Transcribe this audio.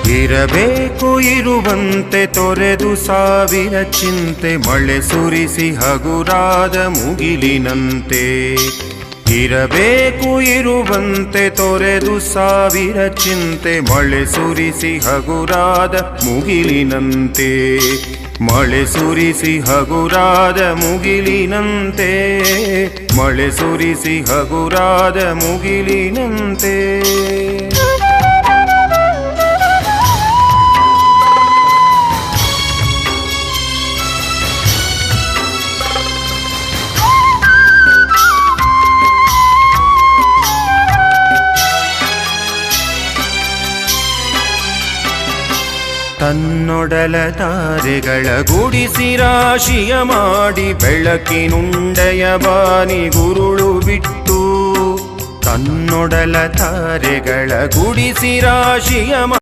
ಇರಬೇಕು ಇರುವಂತೆ ತೊರೆದು ಸಾವಿರ ಚಿಂತೆ ಮಳೆ ಸುರಿಸಿ ಹಗುರಾದ ಮುಗಿಲಿನಂತೆ. ಇರಬೇಕು ಇರುವಂತೆ ತೊರೆದು ಸಾವಿರ ಚಿಂತೆ ಮಳೆ ಸುರಿಸಿ ಹಗುರಾದ ಮುಗಿಲಿನಂತೆ. ಮಳೆ ಸುರಿಸಿ ಹಗುರಾದ ಮುಗಿಲಿನಂತೆ. ಮಳೆ ಸುರಿಸಿ ಹಗುರಾದ ಮುಗಿಲಿನಂತೆ. ತನ್ನೊಡಲ ತಾರೆಗಳ ಗುಡಿಸಿ ರಾಶಿಯ ಮಾಡಿ ಬೆಳಕಿನುಂಡೆಯ ಬಾನಿ ಗುರುಳು ಬಿಟ್ಟು. ತನ್ನೊಡಲ ತಾರೆಗಳ ಗುಡಿಸಿ ರಾಶಿಯ